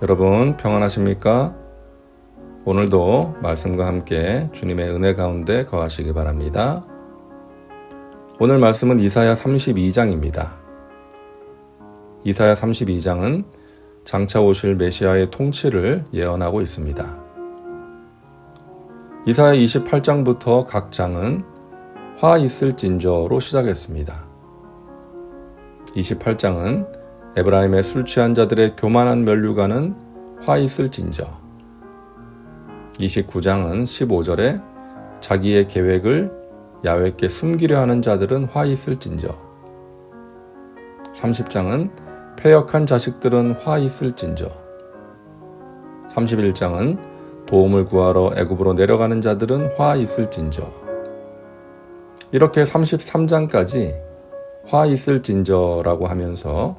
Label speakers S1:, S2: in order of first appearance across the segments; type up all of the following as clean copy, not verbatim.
S1: 여러분 평안하십니까? 오늘도 말씀과 함께 주님의 은혜 가운데 거하시기 바랍니다. 오늘 말씀은 이사야 32장입니다. 이사야 32장은 장차 오실 메시아의 통치를 예언하고 있습니다. 이사야 28장부터 각 장은 화 있을진저로 시작했습니다. 28장은 에브라임의 술 취한 자들의 교만한 면류관은 화 있을진저. 29장은 15절에 자기의 계획을 야훼께 숨기려 하는 자들은 화 있을진저. 30장은 패역한 자식들은 화 있을진저. 31장은 도움을 구하러 애굽으로 내려가는 자들은 화 있을진저. 이렇게 33장까지 화 있을진저라고 하면서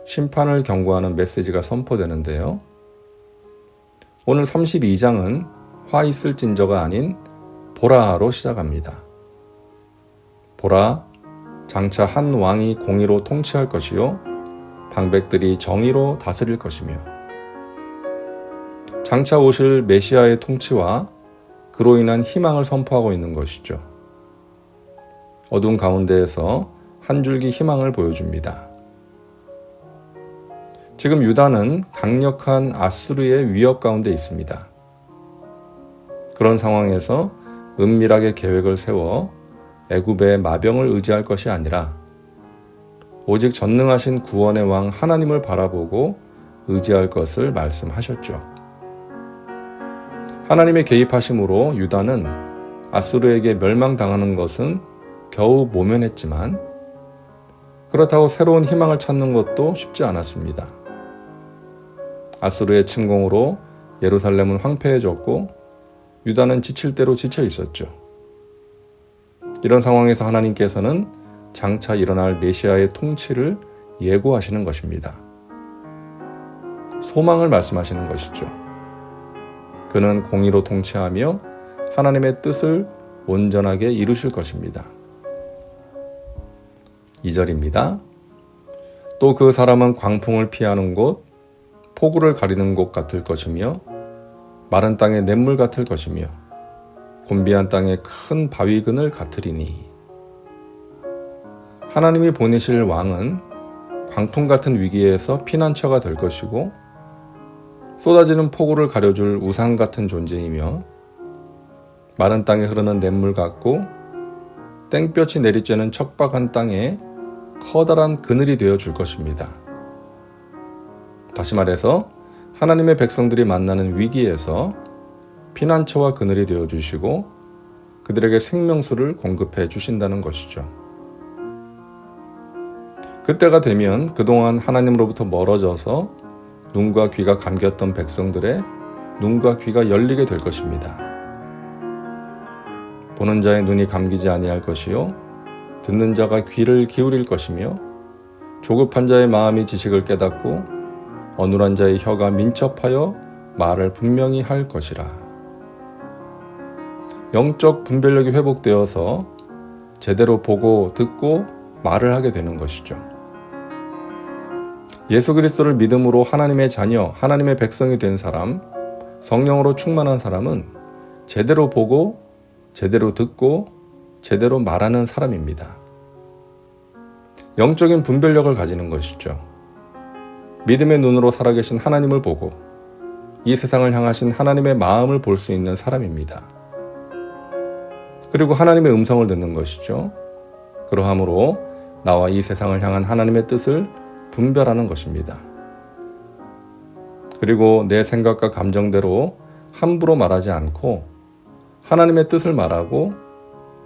S1: 심판을 경고하는 메시지가 선포되는데요. 오늘 32장은 화 있을진저가 아닌 보라로 시작합니다. 보라, 장차 한 왕이 공의로 통치할 것이요 방백들이 정의로 다스릴 것이며 장차 오실 메시아의 통치와 그로 인한 희망을 선포하고 있는 것이죠. 어두운 가운데에서 한 줄기 희망을 보여줍니다. 지금 유다는 강력한 아수르의 위협 가운데 있습니다. 그런 상황에서 은밀하게 계획을 세워 애굽의 마병을 의지할 것이 아니라 오직 전능하신 구원의 왕 하나님을 바라보고 의지할 것을 말씀하셨죠. 하나님의 개입하심으로 유다는 아수르에게 멸망당하는 것은 겨우 모면했지만 그렇다고 새로운 희망을 찾는 것도 쉽지 않았습니다. 아수르의 침공으로 예루살렘은 황폐해졌고 유다는 지칠 대로 지쳐 있었죠. 이런 상황에서 하나님께서는 장차 일어날 메시아의 통치를 예고하시는 것입니다. 소망을 말씀하시는 것이죠. 그는 공의로 통치하며 하나님의 뜻을 온전하게 이루실 것입니다. 2절입니다. 또 그 사람은 광풍을 피하는 곳, 폭우를 가리는 곳 같을 것이며 마른 땅의 냇물 같을 것이며 곤비한 땅의 큰 바위근을 같으리니. 하나님이 보내실 왕은 광풍 같은 위기에서 피난처가 될 것이고 쏟아지는 폭우를 가려줄 우산 같은 존재이며 마른 땅에 흐르는 냇물 같고 땡볕이 내리쬐는 척박한 땅에 커다란 그늘이 되어 줄 것입니다. 다시 말해서 하나님의 백성들이 만나는 위기에서 피난처와 그늘이 되어 주시고 그들에게 생명수를 공급해 주신다는 것이죠. 그때가 되면 그동안 하나님으로부터 멀어져서 눈과 귀가 감겼던 백성들의 눈과 귀가 열리게 될 것입니다. 보는 자의 눈이 감기지 아니할 것이요 듣는 자가 귀를 기울일 것이며 조급한 자의 마음이 지식을 깨닫고 어눌한 자의 혀가 민첩하여 말을 분명히 할 것이라. 영적 분별력이 회복되어서 제대로 보고 듣고 말을 하게 되는 것이죠. 예수 그리스도를 믿음으로 하나님의 자녀, 하나님의 백성이 된 사람, 성령으로 충만한 사람은 제대로 보고 제대로 듣고 제대로 말하는 사람입니다. 영적인 분별력을 가지는 것이죠. 믿음의 눈으로 살아계신 하나님을 보고 이 세상을 향하신 하나님의 마음을 볼 수 있는 사람입니다. 그리고 하나님의 음성을 듣는 것이죠. 그러함으로 나와 이 세상을 향한 하나님의 뜻을 분별하는 것입니다. 그리고 내 생각과 감정대로 함부로 말하지 않고 하나님의 뜻을 말하고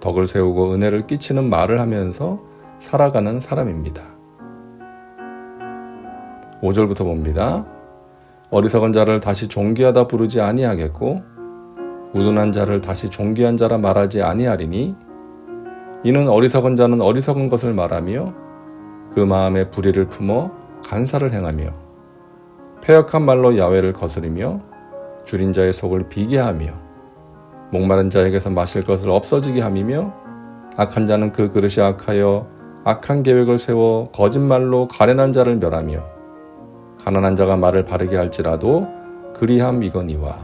S1: 덕을 세우고 은혜를 끼치는 말을 하면서 살아가는 사람입니다. 5절부터 봅니다. 어리석은 자를 다시 존귀하다 부르지 아니하겠고 우둔한 자를 다시 존귀한 자라 말하지 아니하리니 이는 어리석은 자는 어리석은 것을 말하며 그 마음에 불의를 품어 간사를 행하며 패역한 말로 야훼를 거스리며 줄인 자의 속을 비게하며 목마른 자에게서 마실 것을 없어지게 함이며 악한 자는 그 그릇이 악하여 악한 계획을 세워 거짓말로 가련한 자를 멸하며 가난한 자가 말을 바르게 할지라도 그리함이거니와.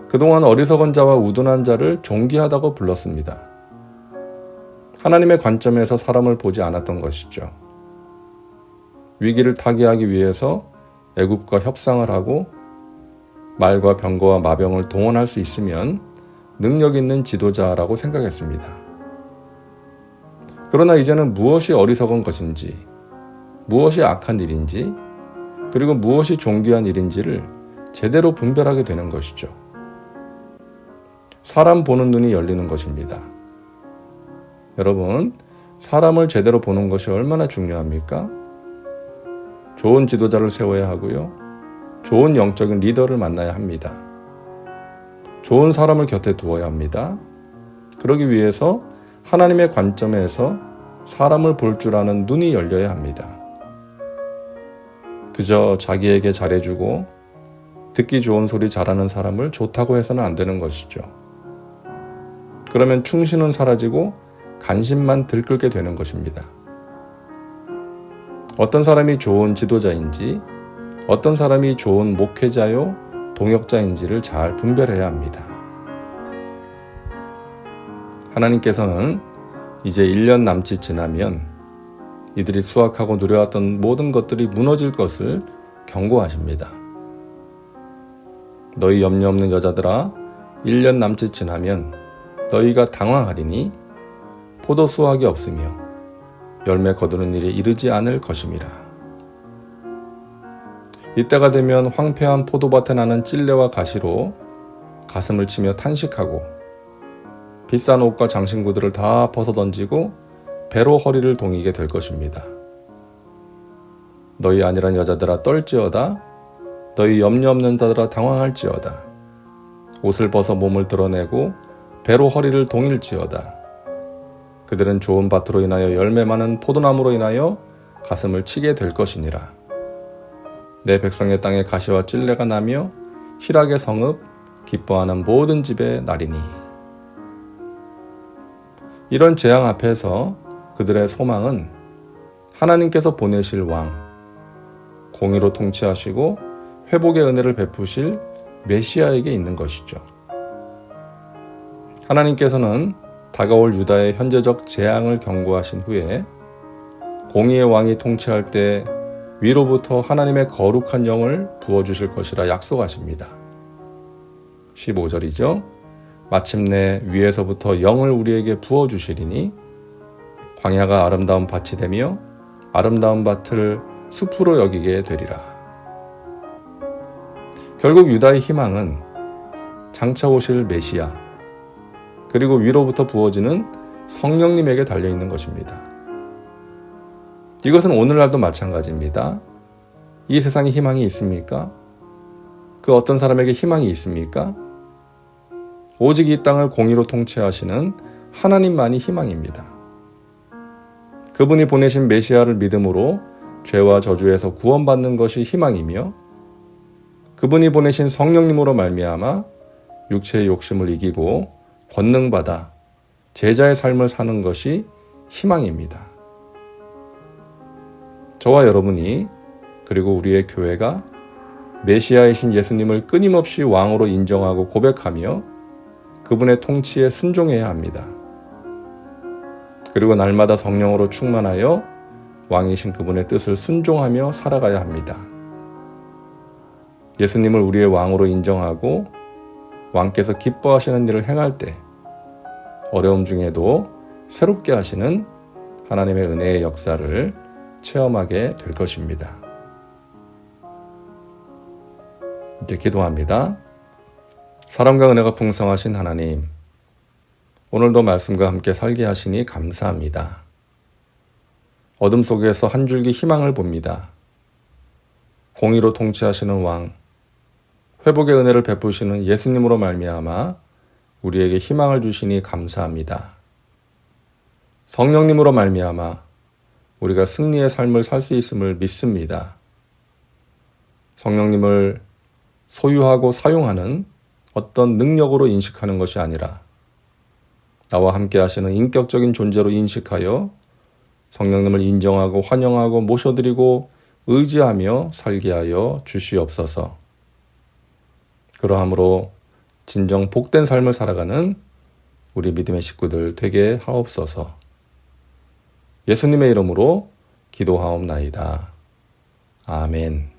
S1: 그동안 어리석은 자와 우둔한 자를 존귀하다고 불렀습니다. 하나님의 관점에서 사람을 보지 않았던 것이죠. 위기를 타개하기 위해서 애굽과 협상을 하고 말과 병거와 마병을 동원할 수 있으면 능력 있는 지도자라고 생각했습니다. 그러나 이제는 무엇이 어리석은 것인지, 무엇이 악한 일인지, 그리고 무엇이 존귀한 일인지를 제대로 분별하게 되는 것이죠. 사람 보는 눈이 열리는 것입니다. 여러분, 사람을 제대로 보는 것이 얼마나 중요합니까? 좋은 지도자를 세워야 하고요. 좋은 영적인 리더를 만나야 합니다. 좋은 사람을 곁에 두어야 합니다. 그러기 위해서 하나님의 관점에서 사람을 볼 줄 아는 눈이 열려야 합니다. 그저 자기에게 잘해주고 듣기 좋은 소리 잘하는 사람을 좋다고 해서는 안 되는 것이죠. 그러면 충신은 사라지고 관심만 들끓게 되는 것입니다. 어떤 사람이 좋은 지도자인지, 어떤 사람이 좋은 목회자요, 동역자인지를 잘 분별해야 합니다. 하나님께서는 이제 1년 남짓 지나면 이들이 수확하고 누려왔던 모든 것들이 무너질 것을 경고하십니다. 너희 염려 없는 여자들아, 1년 남짓 지나면 너희가 당황하리니 포도 수확이 없으며 열매 거두는 일이 이르지 않을 것임이라. 이때가 되면 황폐한 포도밭에 나는 찔레와 가시로 가슴을 치며 탄식하고 비싼 옷과 장신구들을 다 벗어던지고 배로 허리를 동이게 될 것입니다. 너희 아니란 여자들아 떨지어다. 너희 염려 없는 자들아 당황할지어다. 옷을 벗어 몸을 드러내고 배로 허리를 동일지어다. 그들은 좋은 밭으로 인하여 열매 많은 포도나무로 인하여 가슴을 치게 될 것이니라. 내 백성의 땅에 가시와 찔레가 나며 희락의 성읍 기뻐하는 모든 집에 나리니. 이런 재앙 앞에서 그들의 소망은 하나님께서 보내실 왕, 공의로 통치하시고 회복의 은혜를 베푸실 메시아에게 있는 것이죠. 하나님께서는 다가올 유다의 현재적 재앙을 경고하신 후에 공의의 왕이 통치할 때 위로부터 하나님의 거룩한 영을 부어주실 것이라 약속하십니다. 15절이죠. 마침내 위에서부터 영을 우리에게 부어주시리니 광야가 아름다운 밭이 되며 아름다운 밭을 숲으로 여기게 되리라. 결국 유다의 희망은 장차 오실 메시아 그리고 위로부터 부어지는 성령님에게 달려있는 것입니다. 이것은 오늘날도 마찬가지입니다. 이 세상에 희망이 있습니까? 그 어떤 사람에게 희망이 있습니까? 오직 이 땅을 공의로 통치하시는 하나님만이 희망입니다. 그분이 보내신 메시아를 믿음으로 죄와 저주에서 구원받는 것이 희망이며 그분이 보내신 성령님으로 말미암아 육체의 욕심을 이기고 권능받아 제자의 삶을 사는 것이 희망입니다. 저와 여러분이 그리고 우리의 교회가 메시아이신 예수님을 끊임없이 왕으로 인정하고 고백하며 그분의 통치에 순종해야 합니다. 그리고 날마다 성령으로 충만하여 왕이신 그분의 뜻을 순종하며 살아가야 합니다. 예수님을 우리의 왕으로 인정하고 왕께서 기뻐하시는 일을 행할 때 어려움 중에도 새롭게 하시는 하나님의 은혜의 역사를 체험하게 될 것입니다. 이제 기도합니다. 사랑과 은혜가 풍성하신 하나님, 오늘도 말씀과 함께 살게 하시니 감사합니다. 어둠 속에서 한 줄기 희망을 봅니다. 공의로 통치하시는 왕, 회복의 은혜를 베푸시는 예수님으로 말미암아 우리에게 희망을 주시니 감사합니다. 성령님으로 말미암아 우리가 승리의 삶을 살 수 있음을 믿습니다. 성령님을 소유하고 사용하는 어떤 능력으로 인식하는 것이 아니라 나와 함께 하시는 인격적인 존재로 인식하여 성령님을 인정하고 환영하고 모셔드리고 의지하며 살게 하여 주시옵소서. 그러함으로 진정 복된 삶을 살아가는 우리 믿음의 식구들 되게 하옵소서. 예수님의 이름으로 기도하옵나이다. 아멘.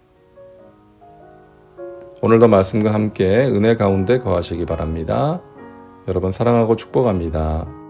S1: 오늘도 말씀과 함께 은혜 가운데 거하시기 바랍니다. 여러분 사랑하고 축복합니다.